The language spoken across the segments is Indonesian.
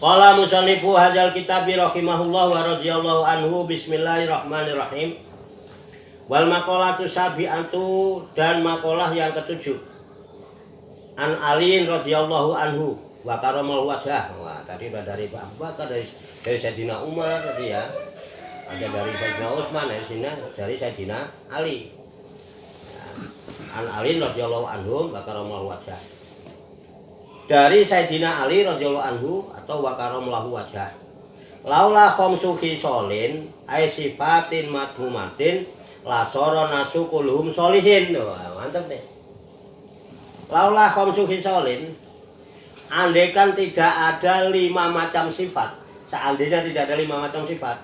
Qala musannifu hadzal kitabi rahimahullah wa radhiyallahu anhu. Bismillahirrahmanirrahim. Wal maqalatu sabi'atu, dan maqalah yang ketujuh. An Ali radhiyallahu anhu wa karamal wajah. Wah, tadi udah dari Abu Bakar, dari Sayyidina Umar tadi ya. Ada dari Sayyidina Utsman, dari Sayyidina Ali. An Ali radhiyallahu anhu wa karamal wajah. Dari Sayyidina Ali radhiyallahu anhu atau wa karamallahu wajah. Laula khamsu khisalin ay sifatin madhumatin la sara nasu kulhum sholihin. Mantap nih. Laula khamsu khisalin, andaikan tidak ada 5 macam sifat, seandainya tidak ada 5 macam sifat,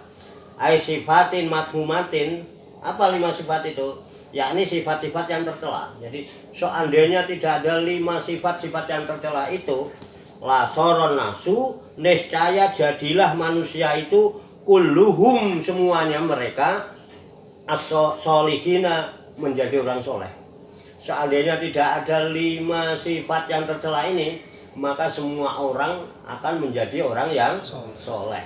ay sifatin madhumatin, apa 5 sifat itu? Yakni sifat-sifat yang tercela. Jadi seandainya tidak ada 5 sifat-sifat yang tercela itu, la soron nasu, niscaya jadilah manusia itu kulluhum, semuanya mereka as-solihina, menjadi orang soleh. Seandainya tidak ada 5 sifat yang tercela ini, maka semua orang akan menjadi orang yang soleh.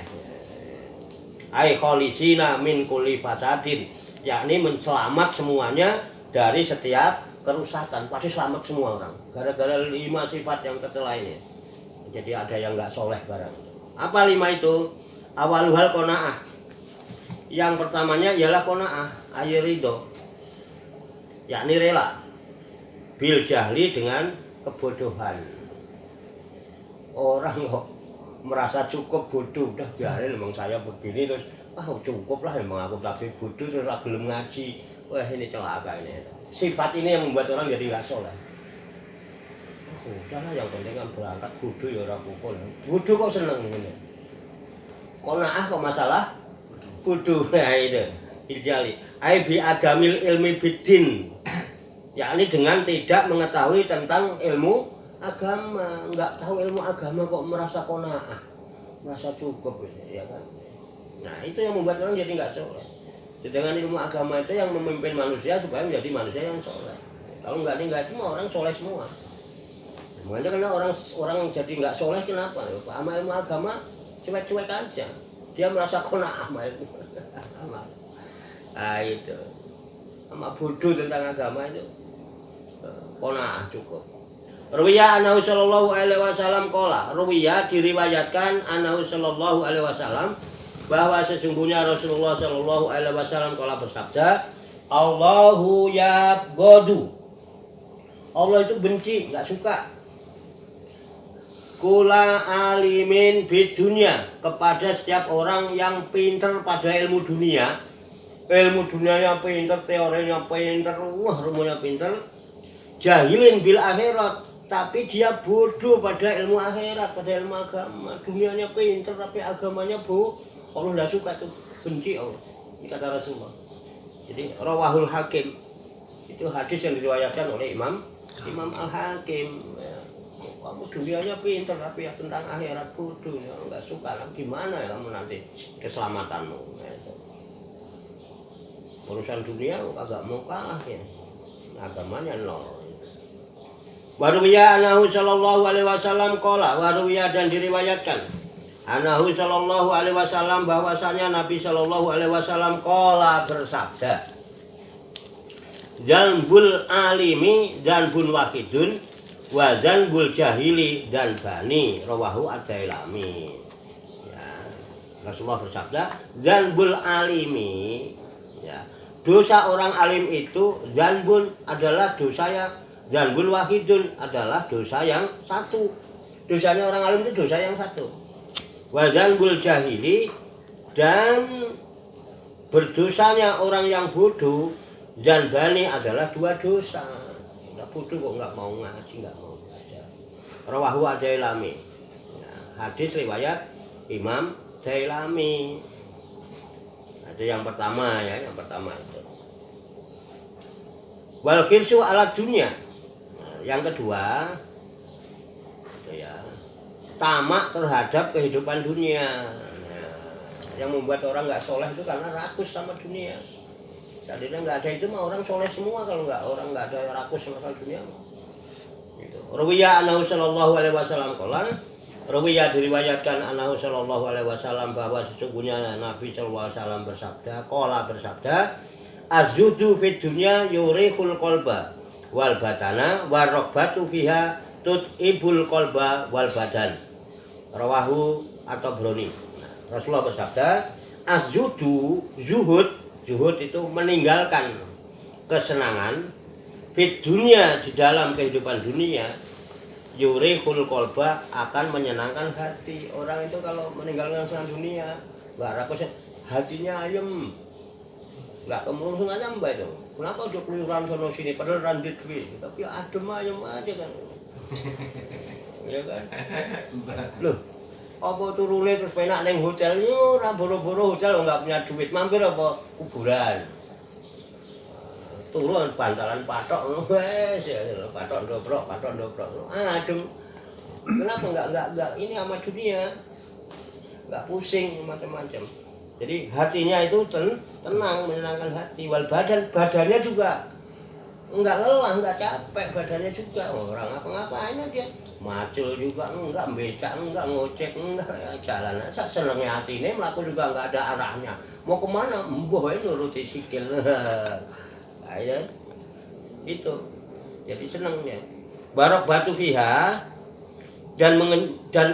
Ai kholisina min kulli fasadin, yakni mencelamat semuanya dari setiap kerusakan. Pasti selamat semua orang gara-gara 5 sifat yang tercela ini. Jadi ada yang nggak soleh barang. Apa 5 itu? Awaluhal qanaah. Yang pertamanya ialah qanaah, ay ridho, yakni rela. Bil jahli, dengan kebodohan. Orang kok merasa cukup bodoh, udah biarin memang saya begini terus cukup lah, emang aku tak bodoh terus tak belum ngaji. Wah, ini celaka ini. Sifat ini yang membuat orang jadi nggak soleh. Udahlah, yang penting kan berangkat, bodoh ya orang pukul. Bodoh kok seneng ini. Qanaah kok masalah bodoh. Nah itu ijali. Ai bi adamil ilmi biddin, yakni dengan tidak mengetahui tentang ilmu agama. Nggak tahu ilmu agama kok merasa qanaah, merasa cukup ini, ya kan? Nah, itu yang membuat orang jadi nggak soleh. Dengan ilmu agama itu yang memimpin manusia supaya menjadi manusia yang soleh. Kalau nggak cuma orang soleh semua. Makanya karena orang jadi nggak soleh kenapa? Sama ilmu agama cuek-cuek aja. Dia merasa qanaah sama ilmu. Nah itu. Sama bodoh tentang agama itu. Qanaah cukup. Ruwiya annahu sallallahu alaihi wasallam qala. Ruwiya diriwayatkan annahu sallallahu alaihi wasallam, bahwa sesungguhnya Rasulullah sallallahu alaihi wasallam qala bersabda, Allahu yabghadu. Allah itu benci, enggak suka. Kula alimin bid dunya, kepada setiap orang yang pintar pada ilmu dunia. Ilmu dunianya pintar, teorinya pintar, rumunya pintar. Jahilin bil akhirat, tapi dia bodoh pada ilmu akhirat, pada ilmu agama. Dunianya pintar tapi agamanya Allah tidak suka, itu benci Allah. Ini kata Rasulullah. Jadi rawahul Hakim, itu hadis yang diriwayatkan oleh Imam Al-Hakim. Kamu dunianya pintar tapi ya tentang akhirat bodoh, ya nggak suka. Gimana ya kamu nanti keselamatanmu? Urusan dunia agak mau kalah ya, agamanya nol. Waruwiya anahu sallallahu alaihi wasallam qala, waruwiya, dan diriwayatkan anahu sallallahu alaihi wasallam, bahwasanya Nabi sallallahu alaihi wasallam qala bersabda, Zanbul alimi zanbun wahidun wa zanbul jahili dan bani, rawahu ad-Dailami. Ya, Rasulullah bersabda, zanbul alimi, ya, dosa orang alim itu, zanbun adalah dosa yang, zanbul wahidun adalah dosa yang satu. Dosanya orang alim itu dosa yang satu. Wa zanbul jahili, dan berdosanya orang yang bodoh, dan bani adalah 2 dosa. Udah bodoh kok nggak mau ngaji, nggak mau belajar. Rawahu ad-Dailami. Ya, hadis riwayat Imam Dailami. Itu yang pertama ya, yang pertama itu. Wal khirsu ala dunya. Nah, yang kedua itu ya, tamak terhadap kehidupan dunia. Nah, yang membuat orang nggak soleh itu karena rakus sama dunia. Jadi nggak ada itu mah orang soleh semua, kalau orang nggak ada rakus sama dunia. Gitu. Ruwiya annahu sallallahu alaihi wasallam qala, Rawiya diriwayatkan annahu sallallahu alaihi wasallam bahwa sesungguhnya Nabi sallallahu alaihi wasallam bersabda, azzudu fid dunya yurihul qalba wal batana warrobbatu fiha tut'ibul qalba wal badan. Rawahu at-Tabrani. Rasulullah bersabda, azzudu zuhud itu meninggalkan kesenangan fid dunya di dalam kehidupan dunia yurihul qalba akan menyenangkan hati. Orang itu kalau meninggalkan senang dunia enggak rakus hatinya ayem, enggak kemurung aja mbak itu. Kenapa udah keluyuran sono sini padahal randit duit tapi adem ayem aja kan. Ya kan? Loh, apa turune terus penak ning hotel ini ora boro-boro hotel enggak punya duit mampir apa kuburan. Turun bantalan patok wes ya patok dobrok adem. Kenapa enggak ini sama dunia enggak pusing macam-macam. Jadi hatinya itu tenang, menyenangkan hati. Wal badannya juga enggak lelah, enggak capek badannya juga. Orang ngapa-ngapain dia macul juga enggak, becak enggak, ngocek enggak, ya jalan aja senengnya hatine mlaku juga enggak ada arahnya. Mau kemana? Mbah wae nuruti sikil. Ya, itu jadi senangnya barok batu fiha dan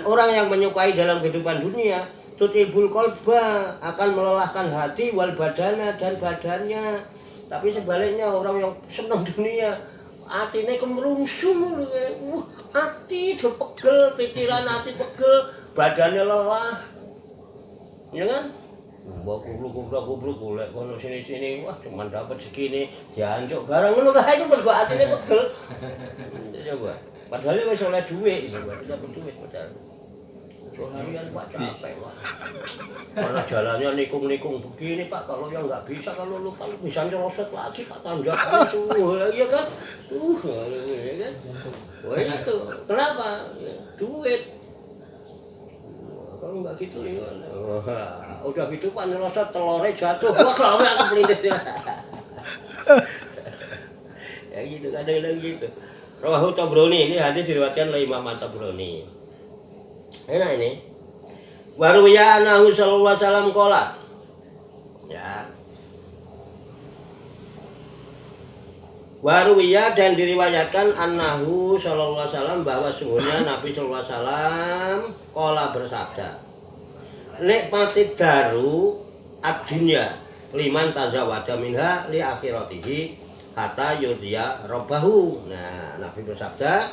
orang yang menyukai dalam kehidupan dunia tutibul qalba akan melelahkan hati wal badana dan badannya. Tapi sebaliknya orang yang senang dunia hatine kemerungsung hati pegel, pikiran hati pegel, badannya lelah, ya kan? Mbak kubluk golek kono sini wah cuma dapat segini dianjuk barang ngono kae mergo atine pegel. Coba. Padahal wis oleh dhuwit, dapat duit padahal. Soalnya Pak capek, Pak. Karena jalannya nikung-nikung begini, Pak. Kalau yang nggak bisa, kalau lu kan bisa nyerosot lagi, Pak. Tanjak ya kan? Ya kan? Wah itu. Kenapa? Duit. Kalau nggak gitu ya, udah gitu Pak nyerosot telurnya jatuh, wah kalau aku pelintir. Ya gitu, kadang-kadang gitu. Rawahu Tabrani, ini hadis diriwayatkan oleh Imam Tabrani. Enak ini. Waruya anahu sallallahu alaihi wasallam qala. Ya. Waruya dan diriwayatkan annahu sallallahu alaihi wasallam bahwa sungguhnya Nabi sallallahu alaihi wasallam qala bersabda. Nikmati daru ad-dunya liman tazawwada minha li akhiratihi hatta yudhiya rabbahu. Nah, Nabi bersabda,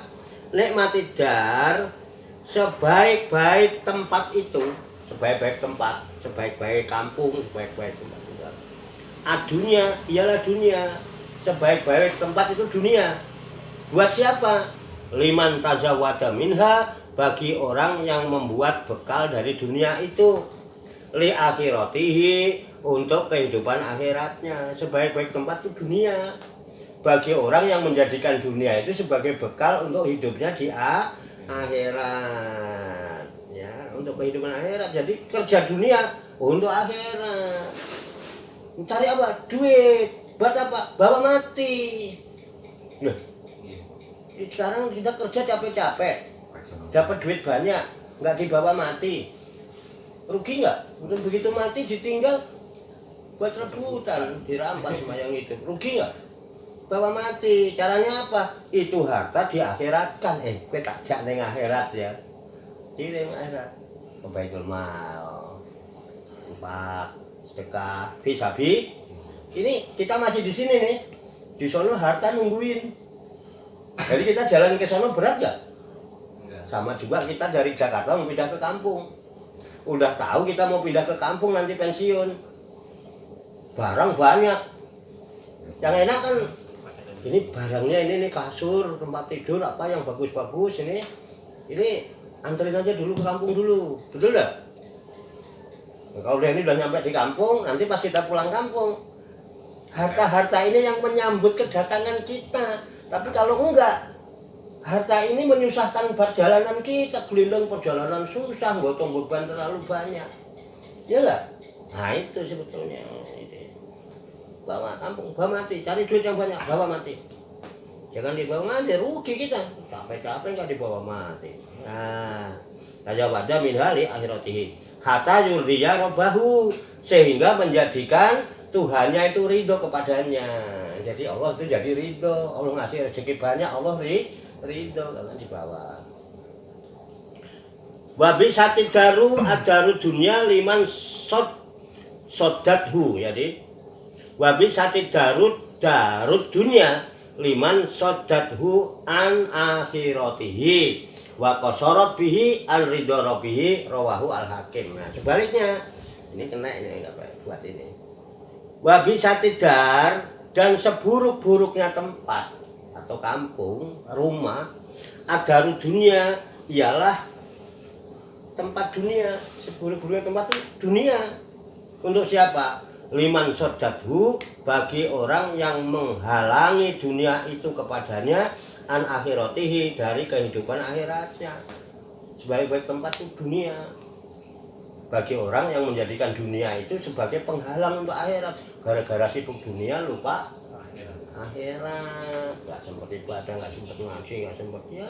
nikmati dar sebaik-baik tempat itu, sebaik-baik tempat, sebaik-baik kampung, sebaik-baik tempat tinggal. Ad-dunya ialah dunia. Sebaik-baik tempat itu dunia. Buat siapa? Liman tazawwada minha, bagi orang yang membuat bekal dari dunia itu. Li akhiratihi, untuk kehidupan akhiratnya. Sebaik-baik tempat itu dunia. Bagi orang yang menjadikan dunia itu sebagai bekal untuk hidupnya di akhirat. Ya, untuk kehidupan akhirat. Jadi kerja dunia untuk akhirat. Mencari apa? Duit. Buat apa? Bawa mati. Nah, sekarang kita kerja capek-capek, dapat duit banyak, nggak dibawa mati, rugi nggak? Untuk begitu mati ditinggal buat rebutan, dirampas sama yang itu, rugi nggak? Bawa mati, caranya apa? Itu harta diakhiratkan. Kowe tak jak ning akhirat ya, kirim akhirat ke Baitul Mal, infak, sedekah, fisabi. Ini kita masih di sini nih, di sono harta nungguin. Jadi kita jalan ke sono berat nggak? Sama juga kita dari Jakarta mau pindah ke kampung. Udah tahu kita mau pindah ke kampung nanti pensiun. Barang banyak. Yang enak kan ini barangnya ini kasur, tempat tidur apa yang bagus-bagus ini. Ini anterin aja dulu ke kampung dulu. Betul nggak? Nah, kalau ini udah nyampe di kampung, nanti pas kita pulang kampung, harta-harta ini yang menyambut kedatangan kita. Tapi kalau enggak, harta ini menyusahkan perjalanan kita. Gelinding perjalanan susah, gotong beban terlalu banyak. Ya enggak? Nah itu sebetulnya. Bawa kampung, bawa mati. Cari duit yang banyak, bawa mati. Jangan dibawa mati, rugi kita. Capek-capek enggak dibawa mati. Nah, tajawadda min hali akhiratihi hatta yurdiya rabbahu, sehingga menjadikan Tuhannya itu ridho kepadanya. Jadi Allah itu jadi ridho, Allah ngasih rezeki banyak, Allah ridho kan di bawah. Wabi sati daru adaru dunia liman sodathu, jadi wabi sati darut dunia liman sodathu an akhiratihi wa qasarat bihi an ridho rabbihi rawahu al hakim. Nah sebaliknya ini kena ini enggak baik buat ini. Wabi sati dar, dan seburuk-buruknya tempat atau kampung rumah adaru dunia ialah tempat dunia, seburuk-buruknya tempat itu dunia. Untuk siapa? Liman sodathu, bagi orang yang menghalangi dunia itu kepadanya an akhiratihi, dari kehidupan akhiratnya. Sebaik-baik tempat itu dunia. Bagi orang yang menjadikan dunia itu sebagai penghalang untuk akhirat, gara-gara sibuk dunia lupa akhirat, nggak sempat ibadah, nggak sempat ngaji, nggak sempat ya.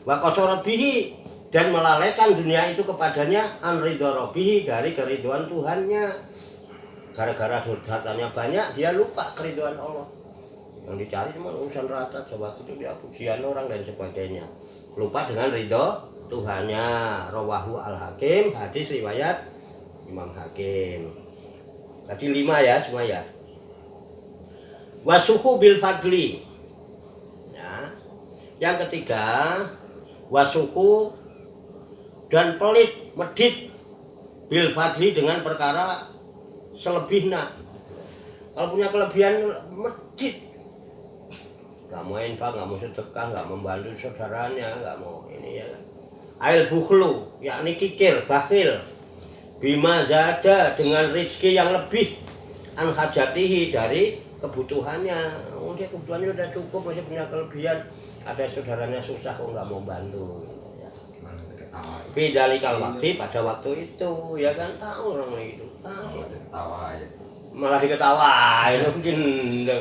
Wa qasarat bihi, dan melalaikan dunia itu kepadanya an ridho rabbihi, dari keriduan Tuhannya. Gara-gara durhatanya banyak, dia lupa keriduan Allah. Yang dicari cuma urusan rata, coba itu dia pujian orang dan sebagainya. Lupa dengan ridho Tuhannya. Rawahu al hakim, hadis riwayat Imam Hakim. Tadi 5 ya semua ya. Wasuhu bil fadli. Ya. Yang ketiga, wasuhu, dan pelit, medit, bil fadli, dengan perkara selebihnya. Kalau punya kelebihan medit, nggak mau infak, nggak mau sedekah, nggak membantu saudaranya, nggak mau ini ya. Ail bukhlu, yakni kikir, bakhil, bima zada, dengan rezeki yang lebih, an hajatihi, dari kebutuhannya. Oh, dia kebutuhannya udah cukup, masih punya kelebihan, ada saudaranya susah kok nggak mau bantu. Bidalikal waktu, pada waktu itu ya kan, tahu orang itu malah diketawain mungkin ya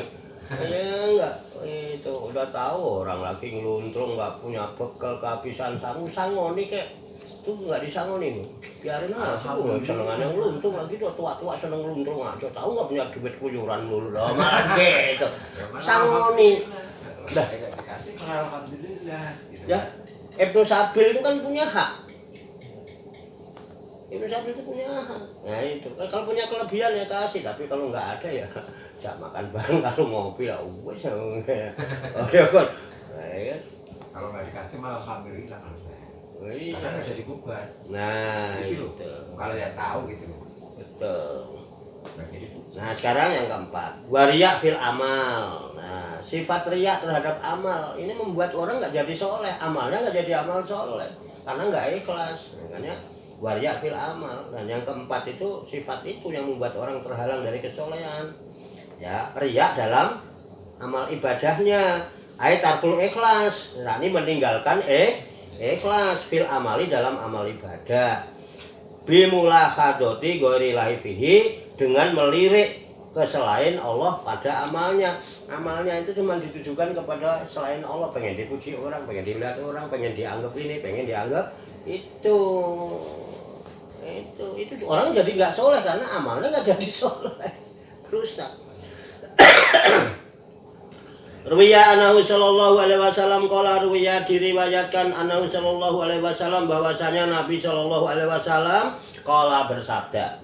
enggak, itu udah tahu orang lagi ngeluntrung, nggak punya bekal, kehabisan sangoni kayak itu nggak disangoni, biarin aja. Senengannya ngeluntrung lagi tuh, tua-tua seneng ngeluntrung aja, tahu nggak punya duit kuyuran dulu loh malah gitu sangoni. Dah dikasih alhamdulillah gitu. Ya Ibnu Sabil itu kan punya hak. Ibnu Sabil itu punya hak. Nah itu, kalau punya kelebihan ya kasih, tapi kalau nggak ada ya jangan makan bareng, kalau ngopi ya wes. Oh ya kan. Kalau nggak dikasih malah alhamdulillah kan. Iya. Karena nggak jadi beban. Nah gitu itu. loh. Kalau yang tahu gitu loh. Betul. Nggak jadi beban. Nah sekarang yang keempat, wariya fil amal. Nah sifat riya terhadap amal ini membuat orang nggak jadi soleh, amalnya nggak jadi amal soleh karena nggak ikhlas. Makanya wariya fil amal. Dan yang keempat itu sifat itu yang membuat orang terhalang dari kesolehan. Ya, riya dalam amal ibadahnya, tarkul ikhlas. Nah ini meninggalkan ikhlas fil amali, dalam amal ibadah. Bimulahadoti ghairillahi fihi, dengan melirik ke selain Allah pada amalnya. Amalnya itu cuma ditujukan kepada selain Allah, pengen dipuji orang, pengen dilihat orang, pengen dianggap ini, pengen dianggap itu orang jadi nggak soleh karena amalnya nggak jadi soleh, rusak. Ruwiya anahu sallallahu alaihi wasallam qala, ruwiya diriwayatkan anahu sallallahu alaihi wasallam, bahwasanya Nabi sallallahu alaihi wasallam qala, bersabda,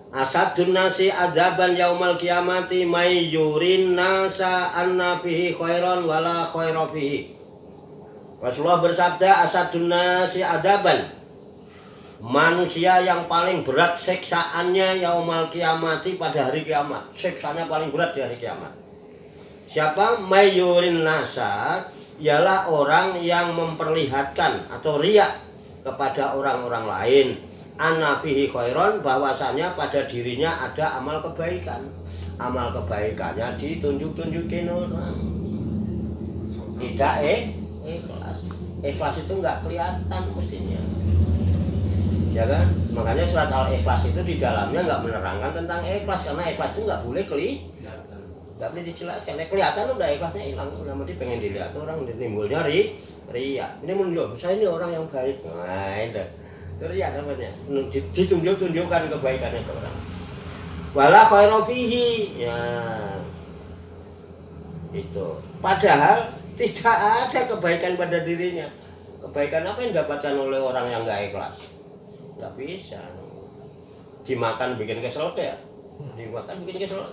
asadun nasi azaban yaumal kiamati may yurin nasa anna fihi khairan wala khaira fihi. Rasulullah bersabda, asadun nasi azaban, manusia yang paling berat siksaannya yaumal kiamati, pada hari kiamat. Siksanya paling berat di hari kiamat. Siapa? Mayurin nasa, ialah orang yang memperlihatkan atau riya kepada orang-orang lain, anna fihi khairon, bahwasanya pada dirinya ada amal kebaikan. Amal kebaikannya ditunjuk-tunjukin orang. Tidak ikhlas. Ikhlas itu enggak kelihatan mestinya. Ya kan? Makanya surat Al-Ikhlas itu di dalamnya enggak menerangkan tentang ikhlas, karena ikhlas itu enggak boleh nggak boleh dijelaskan. Kelihatan udah ikhlasnya hilang, udah mesti pengen dilihat orang, timbulnya Riya. Ini menunjuk saya ini orang yang baik. Nah, itu riya namanya. Ditunjukkan kebaikannya ke orang. Wala khairu fihi. Ya. Itu. Padahal tidak ada kebaikan pada dirinya. Kebaikan apa yang didapatkan oleh orang yang enggak ikhlas? Enggak bisa. Dimakan bikin kesel ya. Dimakan bikin kesel.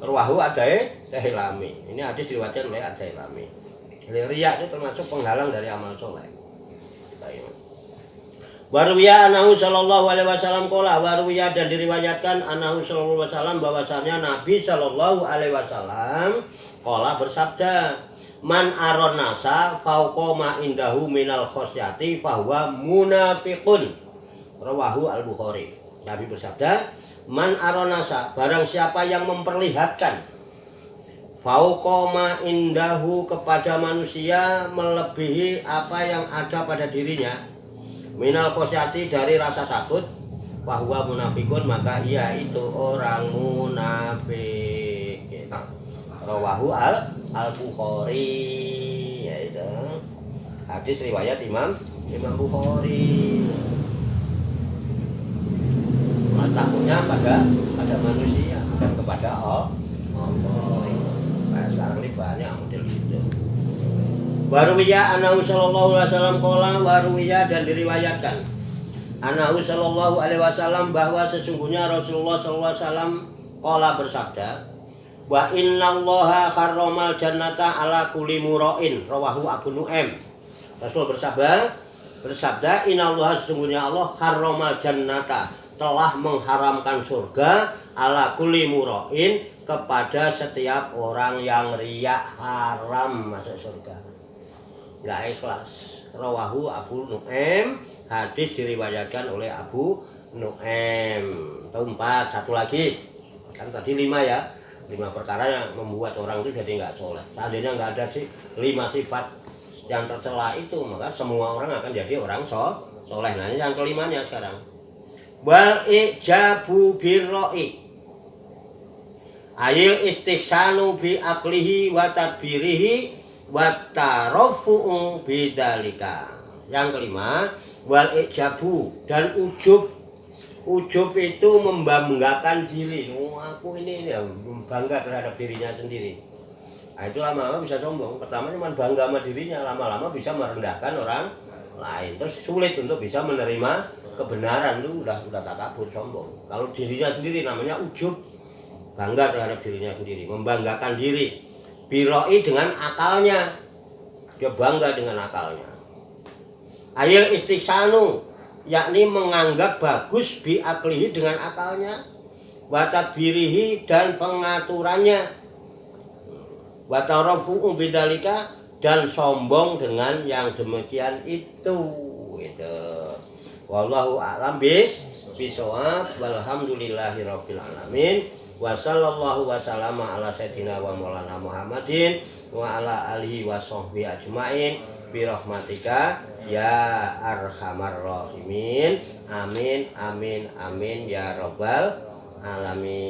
Ruwahu Ad-Dailami. Ini hadis diriwayatkan oleh Ad-Dailami. Riya itu termasuk penghalang dari amal soleh. Warwiya anahu sallallahu alaihi wasallam qala, warwiya dan diriwayatkan anahu sallallahu alaihi wasallam bahwasanya Nabi sallallahu alaihi wasallam qala bersabda, man aron nasa fauqa ma indahu minal khosyati fahuwa munafiqun. Rawahu Al-Bukhari. Nabi bersabda, man aron nasa, barang siapa yang memperlihatkan fauqoma indahu kepada manusia melebihi apa yang ada pada dirinya minal khosyati dari rasa takut bahwa munafikun maka ia itu orang munafik gitu. Rawahu Al-Bukhari yaitu hadis riwayat Imam Bukhari. Takutnya pada manusia bukan kepada Allah. Sekarang ini banyak model gitu. Warwiya anahu sallallahu alaihi wasallam qala, warwiya dan diriwayatkan anahu sallallahu alaihi wasallam bahwa sesungguhnya Rasulullah sallallahu alaihi wasallam qala bersabda, wa innallaha harramal jannata ala kulli mura'in. Rawahu Abu Nu'aim. Rasul bersabda innallaha sesungguhnya Allah harramal jannata telah mengharamkan surga ala kulli mura'in kepada setiap orang yang riya, haram masuk surga. Enggak ikhlas. Rawahu Abu Nu'aim, hadis diriwayatkan oleh Abu Nu'aim. Itu 4, satu lagi. Kan tadi 5 ya. 5 perkara yang membuat orang itu jadi enggak soleh. Seandainya enggak ada 5 sifat yang tercela itu, maka semua orang akan jadi orang soleh. Nah, ini yang kelimanya sekarang. Wal ijabu birra'i. Ayil istiksanu bi aklihi wa tadbirihi wa tarafu'u bidzalika. Yang kelima, wal ijabu dan ujub. Ujub itu membanggakan diri. Oh, aku ini ya bangga terhadap dirinya sendiri. Nah, itu lama-lama bisa sombong. Pertama cuma bangga sama dirinya, lama-lama bisa merendahkan orang lain. Terus sulit untuk bisa menerima kebenaran, itu udah takabur, sombong. Kalau dirinya sendiri namanya ujub. Bangga terhadap dirinya sendiri, membanggakan diri. Biroi dengan akalnya, dia bangga dengan akalnya. Ayil istiksanu, yakni menganggap bagus bi aklihi dengan akalnya, wa tadbirihi dan pengaturannya, wa tarafu'u bidzalika dan sombong dengan yang demikian itu. Gitu. Wallahu a'lam bishawab. Walhamdulillahirabbil alamin. Wa sallallahu wa sallama ala sayyidina wa maulana Muhammadin wa ala alihi wa sahbihi ajmain bi rahmatika ya arhamar rahimin. Amin amin amin ya rabbal alamin.